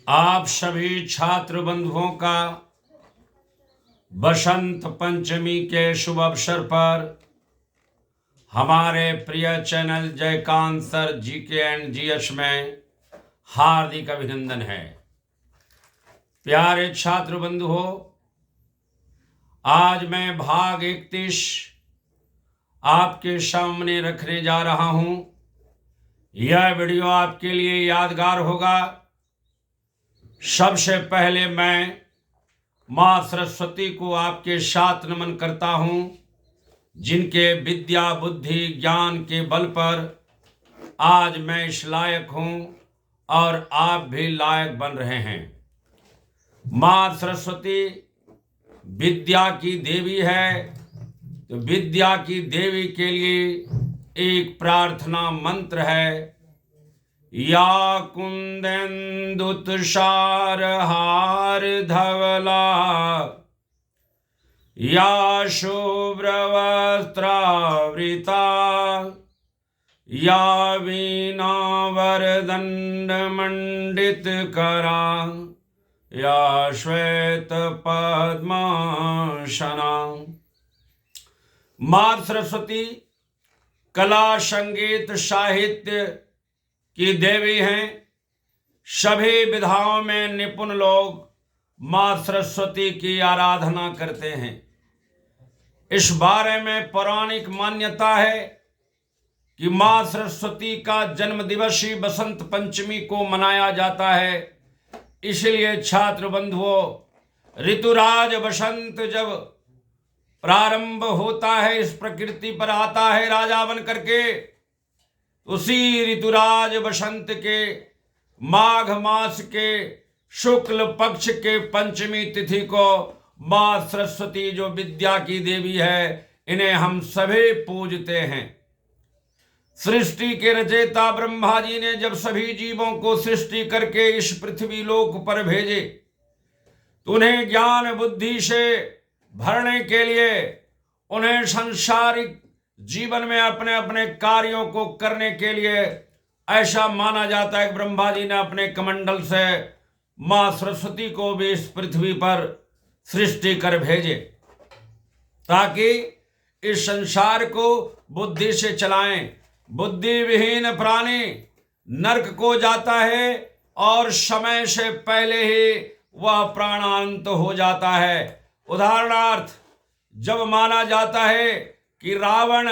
आप सभी छात्र बंधुओं का बसंत पंचमी के शुभ अवसर पर हमारे प्रिय चैनल जयकांत सर GK&GH में हार्दिक अभिनंदन है। प्यारे छात्र बंधुओं, आज मैं भाग 31 आपके सामने रखने जा रहा हूं। यह वीडियो आपके लिए यादगार होगा। सबसे पहले मैं माँ सरस्वती को आपके साथ नमन करता हूं, जिनके विद्या बुद्धि ज्ञान के बल पर आज मैं इस लायक हूं और आप भी लायक बन रहे हैं। माँ सरस्वती विद्या की देवी है, तो विद्या की देवी के लिए एक प्रार्थना मंत्र है। या कुंदेन्दु तुषार हार धवला, या शुभ्र वस्त्रावृता, या वीणा वरदंड मंडित करा, या श्वेत पद्मासना। माँ सरस्वती कला संगीत साहित्य की देवी हैं। सभी विधाओं में निपुण लोग माँ सरस्वती की आराधना करते हैं। इस बारे में पौराणिक मान्यता है कि माँ सरस्वती का जन्म दिवस ही बसंत पंचमी को मनाया जाता है। इसलिए छात्र बंधुओं, ऋतुराज बसंत जब प्रारंभ होता है, इस प्रकृति पर आता है राजा बन करके, उसी ऋतुराज बसंत के माघ मास के शुक्ल पक्ष के पंचमी तिथि को माँ सरस्वती जो विद्या की देवी है, इन्हें हम सभी पूजते हैं। सृष्टि के रचयिता ब्रह्मा जी ने जब सभी जीवों को सृष्टि करके इस पृथ्वी लोक पर भेजे, तो उन्हें ज्ञान बुद्धि से भरने के लिए, उन्हें सांसारिक जीवन में अपने अपने कार्यों को करने के लिए ऐसा माना जाता है कि ब्रह्मा जी ने अपने कमंडल से माँ सरस्वती को भी इस पृथ्वी पर सृष्टि कर भेजे, ताकि इस संसार को बुद्धि से चलाएं। बुद्धि विहीन प्राणी नरक को जाता है और समय से पहले ही वह प्राणांत हो जाता है। उदाहरणार्थ, जब माना जाता है कि रावण,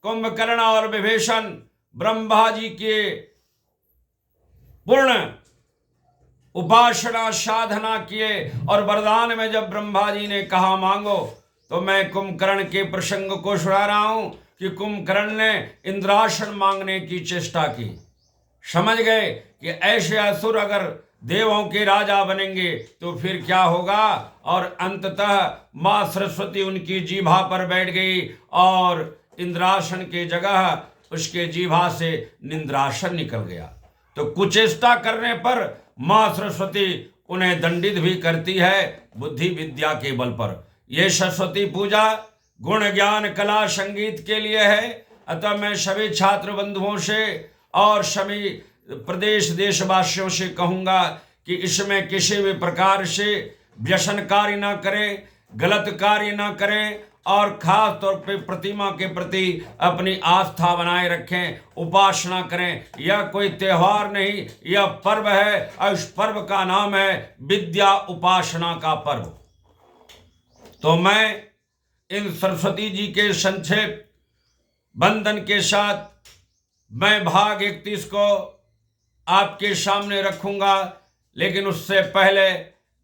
कुंभकर्ण और विभीषण ब्रह्मा जी के पूर्ण उपासना साधना किए और वरदान में जब ब्रह्मा जी ने कहा मांगो, तो मैं कुंभकर्ण के प्रसंग को सुना रहा हूं कि कुंभकर्ण ने इंद्रासन मांगने की चेष्टा की। समझ गए कि ऐसे असुर अगर देवों के राजा बनेंगे तो फिर क्या होगा, और अंततः माँ सरस्वती उनकी जीभा पर बैठ गई और इंद्रासन के जगह उसके जीभा से निंद्रासन निकल गया। तो कुचेष्टा करने पर माँ सरस्वती उन्हें दंडित भी करती है बुद्धि विद्या के बल पर। यह सरस्वती पूजा गुण ज्ञान कला संगीत के लिए है। अतः मैं सभी छात्र बंधुओं से और सभी प्रदेश देशवासियों से कहूंगा कि इसमें किसी भी प्रकार से व्यसन कार्य ना करें, गलत कार्य ना करें, और खास तौर पे प्रतिमा के प्रति अपनी आस्था बनाए रखें, उपासना करें। यह कोई त्योहार नहीं, यह पर्व है और इस पर्व का नाम है विद्या उपासना का पर्व। तो मैं इन सरस्वती जी के संक्षेप बंधन के साथ मैं भाग 31 को आपके सामने रखूंगा, लेकिन उससे पहले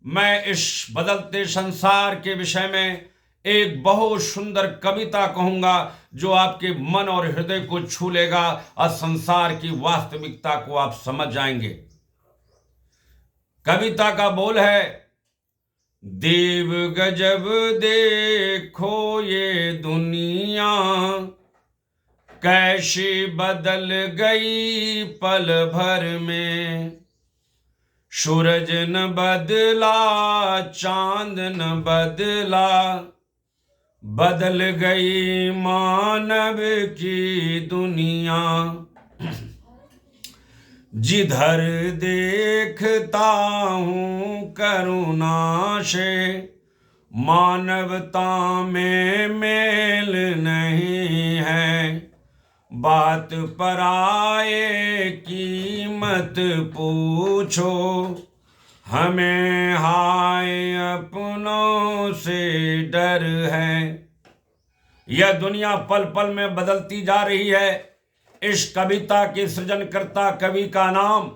मैं इस बदलते संसार के विषय में एक बहुत सुंदर कविता कहूंगा, जो आपके मन और हृदय को छू लेगा और संसार की वास्तविकता को आप समझ जाएंगे। कविता का बोल है, देव गजब देखो ये दुनिया, कैसी बदल गई पल भर में। सूरज न बदला, चांद न बदला, बदल गई मानव की दुनिया। जिधर देखता हूँ करुणा से, मानवता में मेल नहीं है। बात पराये की मत पूछो, हमें हाय अपनों से डर है। यह दुनिया पल पल में बदलती जा रही है। इस कविता के सृजनकर्ता कवि का नाम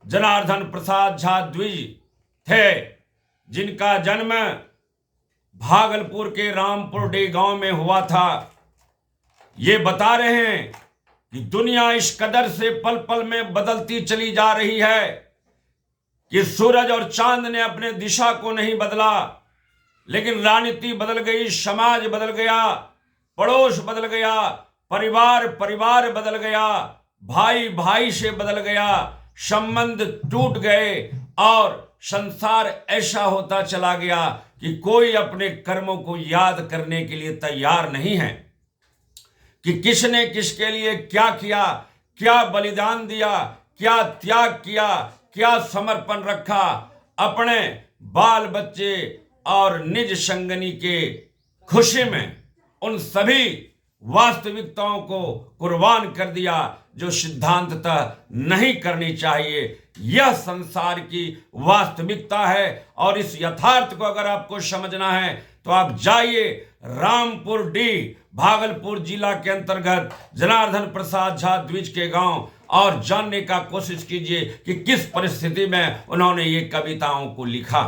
जनार्दन प्रसाद झा द्विज थे, जिनका जन्म भागलपुर के रामपुरडी गांव में हुआ था। ये बता रहे हैं कि दुनिया इस कदर से पल पल में बदलती चली जा रही है कि सूरज और चांद ने अपने दिशा को नहीं बदला, लेकिन राजनीति बदल गई, समाज बदल गया, पड़ोस बदल गया, परिवार परिवार बदल गया, भाई भाई से बदल गया, संबंध टूट गए और संसार ऐसा होता चला गया कि कोई अपने कर्मों को याद करने के लिए तैयार नहीं है कि किसने किसके लिए क्या किया, क्या बलिदान दिया, क्या त्याग किया, क्या समर्पण रखा। अपने बाल बच्चे और निज संगनी के खुशी में उन सभी वास्तविकताओं को कुर्बान कर दिया जो सिद्धांततः नहीं करनी चाहिए। यह संसार की वास्तविकता है और इस यथार्थ को अगर आपको समझना है तो आप जाइए रामपुर डी, भागलपुर जिला के अंतर्गत जनार्दन प्रसाद झा द्विज के गांव, और जानने का कोशिश कीजिए कि किस परिस्थिति में उन्होंने ये कविताओं को लिखा।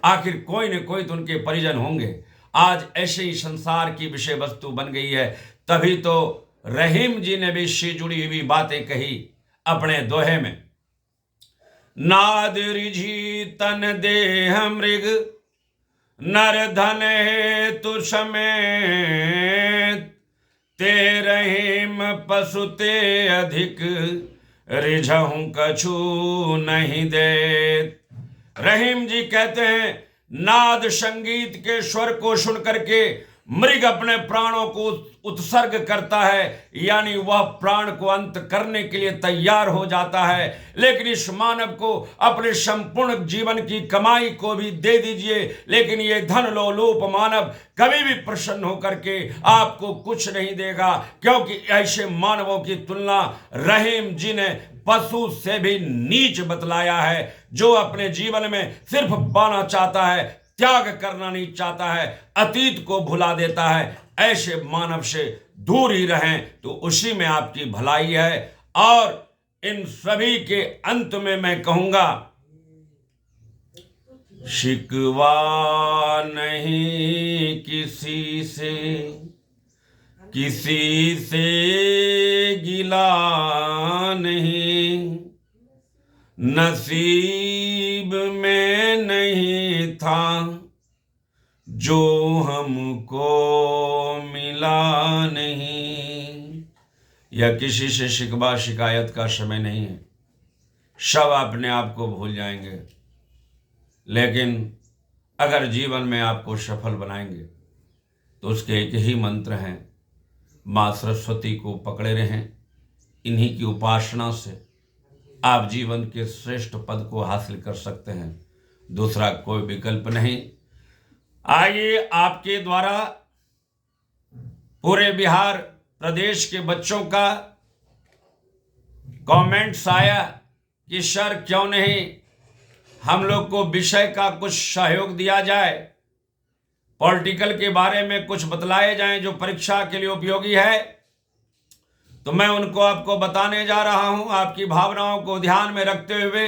आखिर कोई न कोई तो उनके परिजन होंगे। आज ऐसे ही संसार की विषय वस्तु बन गई है। तभी तो रहीम जी ने भी इससे जुड़ी हुई बातें कही अपने दोहे में। नाद रिझी तन देह मृग, नर धन हेतु समेत, ते रहीम पशु ते अधिक, रिझहूं कछु नहीं देत। रहीम जी कहते हैं, नाद संगीत के स्वर को सुन करके मृग अपने प्राणों को उत्सर्ग करता है, यानी वह प्राण को अंत करने के लिए तैयार हो जाता है। लेकिन इस मानव को अपने संपूर्ण जीवन की कमाई को भी दे दीजिए, लेकिन ये धन लोलूप मानव कभी भी प्रसन्न होकर के आपको कुछ नहीं देगा, क्योंकि ऐसे मानवों की तुलना रहीम जी ने पशु से भी नीच बतलाया है, जो अपने जीवन में सिर्फ पाना चाहता है, त्याग करना नहीं चाहता है, अतीत को भुला देता है। ऐसे मानव से दूर ही रहें तो उसी में आपकी भलाई है। और इन सभी के अंत में मैं कहूंगा, शिकवा नहीं किसी से, किसी से गिला नहीं, नसीब में नहीं था जो हमको मिला नहीं। यह किसी से शिकवा शिकायत का समय नहीं है। सब अपने आप को भूल जाएंगे, लेकिन अगर जीवन में आपको सफल बनाएंगे तो उसके एक ही मंत्र हैं, माँ सरस्वती को पकड़े रहें। इन्हीं की उपासना से आप जीवन के श्रेष्ठ पद को हासिल कर सकते हैं, दूसरा कोई विकल्प नहीं। आइए, आपके द्वारा पूरे बिहार प्रदेश के बच्चों का कमेंट्स आया कि सर क्यों नहीं हम लोग को विषय का कुछ सहयोग दिया जाए, पॉलिटिकल के बारे में कुछ बतलाए जाएं जो परीक्षा के लिए उपयोगी है। तो मैं उनको आपको बताने जा रहा हूं। आपकी भावनाओं को ध्यान में रखते हुए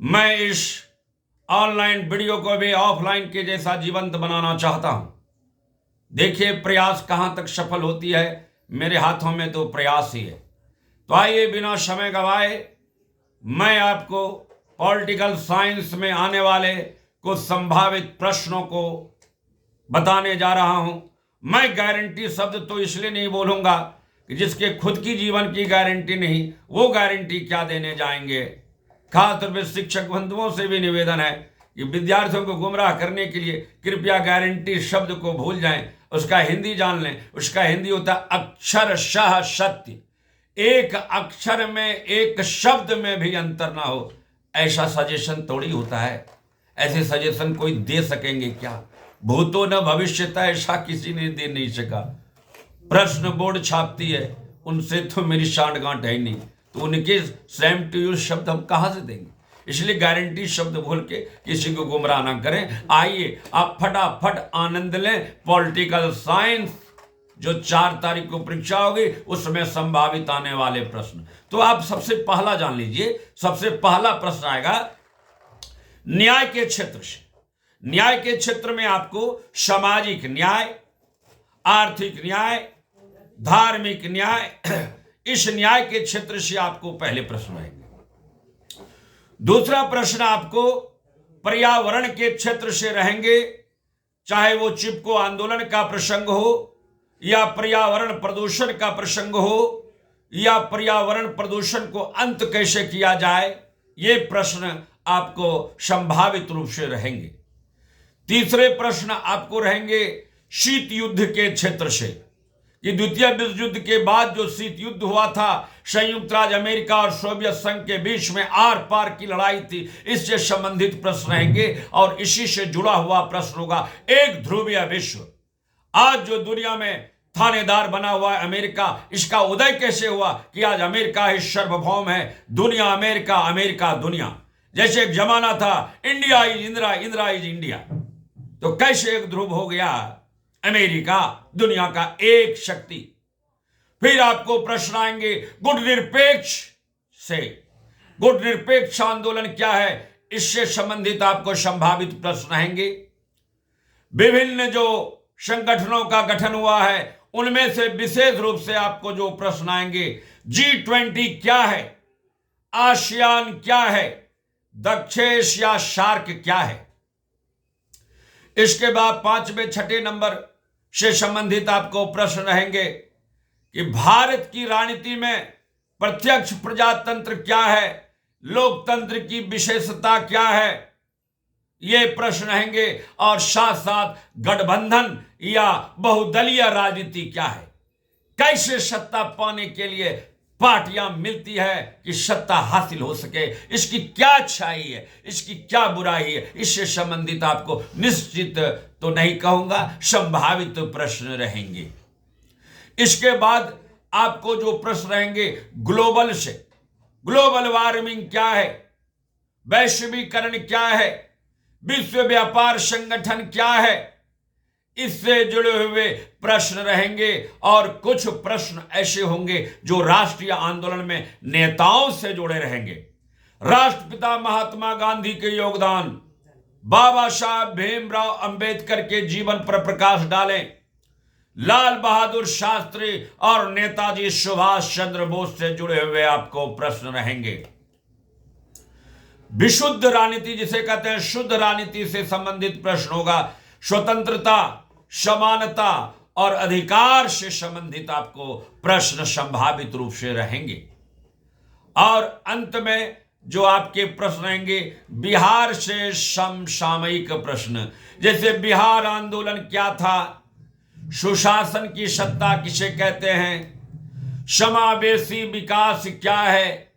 मैं इस ऑनलाइन वीडियो को भी ऑफलाइन के जैसा जीवंत बनाना चाहता हूं। देखिए प्रयास कहां तक सफल होती है, मेरे हाथों में तो प्रयास ही है। तो आइए बिना समय गवाए मैं आपको पॉलिटिकल साइंस में आने वाले कुछ संभावित प्रश्नों को बताने जा रहा हूं। मैं गारंटी शब्द तो इसलिए नहीं बोलूंगा कि जिसके खुद की जीवन की गारंटी नहीं, वो गारंटी क्या देने जाएंगे। खासतौर पर शिक्षक बंधुओं से भी निवेदन है कि विद्यार्थियों को गुमराह करने के लिए कृपया गारंटी शब्द को भूल जाएं, उसका हिंदी जान लें। उसका हिंदी होता है अक्षरशः सत्य। एक अक्षर में, एक शब्द में भी अंतर ना हो, ऐसा सजेशन थोड़ी होता है। ऐसे सजेशन कोई दे सकेंगे क्या? भूतो न भविष्यता, ऐसा किसी ने दे नहीं सका। प्रश्न बोर्ड छापती है, उनसे तो मेरी सांठ-गांठ है ही नहीं, तो उनके सेम टू यूज शब्द हम कहां से देंगे? इसलिए गारंटी शब्द बोल के किसी को गुमराह ना करें। आइए आप फटाफट आनंद लें। पॉलिटिकल साइंस जो 4 तारीख को परीक्षा होगी, उसमें संभावित आने वाले प्रश्न, तो आप सबसे पहला जान लीजिए। सबसे पहला प्रश्न आएगा न्याय के क्षेत्र से। न्याय के क्षेत्र में आपको सामाजिक न्याय, आर्थिक न्याय, धार्मिक न्याय, इस न्याय के क्षेत्र से आपको पहले प्रश्न आएंगे। दूसरा प्रश्न आपको पर्यावरण के क्षेत्र से रहेंगे, चाहे वो चिपको आंदोलन का प्रसंग हो, या पर्यावरण प्रदूषण का प्रसंग हो, या पर्यावरण प्रदूषण को अंत कैसे किया जाए, ये प्रश्न आपको संभावित रूप से रहेंगे। तीसरे प्रश्न आपको रहेंगे शीत युद्ध के क्षेत्र से, कि द्वितीय विश्व युद्ध के बाद जो शीत युद्ध हुआ था, संयुक्त राज्य अमेरिका और सोवियत संघ के बीच में आर पार की लड़ाई थी, इससे संबंधित प्रश्न रहेंगे। और इसी से जुड़ा हुआ प्रश्न होगा एक ध्रुवीय विश्व। आज जो दुनिया में थानेदार बना हुआ है अमेरिका, इसका उदय कैसे हुआ कि आज अमेरिका ही सार्वभौम है। दुनिया अमेरिका, अमेरिका दुनिया। जैसे एक जमाना था India is Indira, Indira is India, तो कैसे एक ध्रुव हो गया अमेरिका, दुनिया का एक शक्ति। फिर आपको प्रश्न आएंगे गुट निरपेक्ष से। गुट निरपेक्ष आंदोलन क्या है, इससे संबंधित आपको संभावित प्रश्न रहेंगे। विभिन्न जो संगठनों का गठन हुआ है, उनमें से विशेष रूप से आपको जो प्रश्न आएंगे, G20 क्या है, आसियान क्या है, दक्षिण एशिया सार्क क्या है। इसके बाद 5वें 6ठे नंबर से संबंधित आपको प्रश्न रहेंगे कि भारत की राजनीति में प्रत्यक्ष प्रजातंत्र क्या है, लोकतंत्र की विशेषता क्या है, ये प्रश्न रहेंगे। और साथ साथ गठबंधन या बहुदलीय राजनीति क्या है, कैसे सत्ता पाने के लिए पार्टियां मिलती है कि सत्ता हासिल हो सके, इसकी क्या अच्छाई है, इसकी क्या बुराई है, इससे संबंधित आपको निश्चित तो नहीं कहूंगा, संभावित प्रश्न रहेंगे। इसके बाद आपको जो प्रश्न रहेंगे ग्लोबल से, ग्लोबल वार्मिंग क्या है, वैश्वीकरण क्या है, विश्व व्यापार संगठन क्या है, इससे जुड़े हुए प्रश्न रहेंगे। और कुछ प्रश्न ऐसे होंगे जो राष्ट्रीय आंदोलन में नेताओं से जुड़े रहेंगे। राष्ट्रपिता महात्मा गांधी के योगदान, बाबा साहब भीमराव अंबेडकर के जीवन पर प्रकाश डालें, लाल बहादुर शास्त्री और नेताजी सुभाष चंद्र बोस से जुड़े हुए आपको प्रश्न रहेंगे। विशुद्ध राजनीति जिसे कहते हैं, शुद्ध राजनीति से संबंधित प्रश्न होगा। स्वतंत्रता, समानता और अधिकार से संबंधित आपको प्रश्न संभावित रूप से रहेंगे। और अंत में जो आपके प्रश्न रहेंगे बिहार से समसामयिक प्रश्न, जैसे बिहार आंदोलन क्या था, सुशासन की सत्ता किसे कहते हैं, समावेशी विकास क्या है,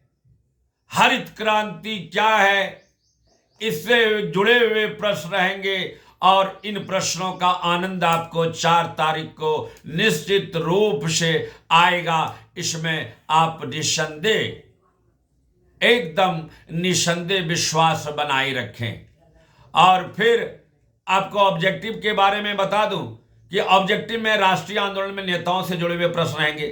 हरित क्रांति क्या है, इससे जुड़े हुए प्रश्न रहेंगे। और इन प्रश्नों का आनंद आपको 4 तारीख को निश्चित रूप से आएगा। इसमें आप निसंदेह, एकदम निसंदेह विश्वास बनाए रखें। और फिर आपको ऑब्जेक्टिव के बारे में बता दूं कि ऑब्जेक्टिव में राष्ट्रीय आंदोलन में नेताओं से जुड़े हुए प्रश्न रहेंगे।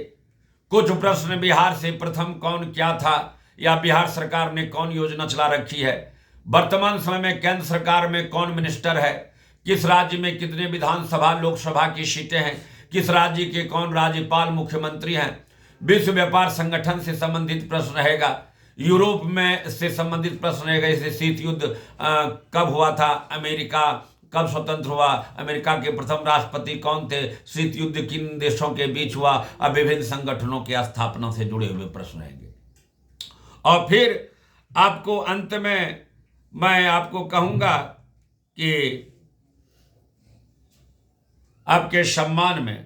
कुछ प्रश्न बिहार से प्रथम कौन क्या था, या बिहार सरकार ने कौन योजना चला रखी है, वर्तमान समय में केंद्र सरकार में कौन मिनिस्टर है, किस राज्य में कितने विधानसभा लोकसभा की सीटें हैं, किस राज्य के कौन राज्यपाल मुख्यमंत्री हैं, विश्व व्यापार संगठन से संबंधित प्रश्न रहेगा, यूरोप में से संबंधित प्रश्न रहेगा, जैसे शीत युद्ध कब हुआ था, अमेरिका कब स्वतंत्र हुआ, अमेरिका के प्रथम राष्ट्रपति कौन थे, शीत युद्ध किन देशों के बीच हुआ, और विभिन्न संगठनों की स्थापना से जुड़े हुए प्रश्न रहेंगे। और फिर आपको अंत में मैं आपको कहूंगा कि आपके सम्मान में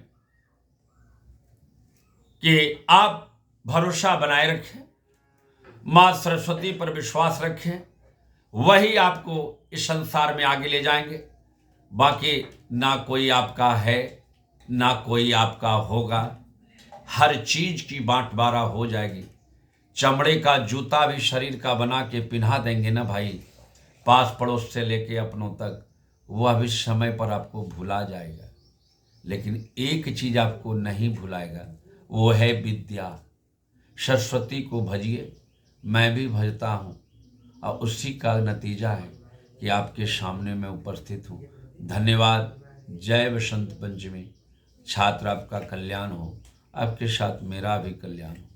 कि आप भरोसा बनाए रखें, माँ सरस्वती पर विश्वास रखें, वही आपको इस संसार में आगे ले जाएंगे। बाकी ना कोई आपका है, ना कोई आपका होगा। हर चीज की बांटबारा हो जाएगी। चमड़े का जूता भी शरीर का बना के पिन्हा देंगे ना भाई, पास पड़ोस से लेके अपनों तक, वह भी समय पर आपको भुला जाएगा। लेकिन एक चीज आपको नहीं भुलाएगा, वो है विद्या। सरस्वती को भजिए, मैं भी भजता हूँ, और उसी का नतीजा है कि आपके सामने मैं उपस्थित हूँ। धन्यवाद। जय बसंत पंचमी। छात्र आपका कल्याण हो, आपके साथ मेरा भी कल्याण हो।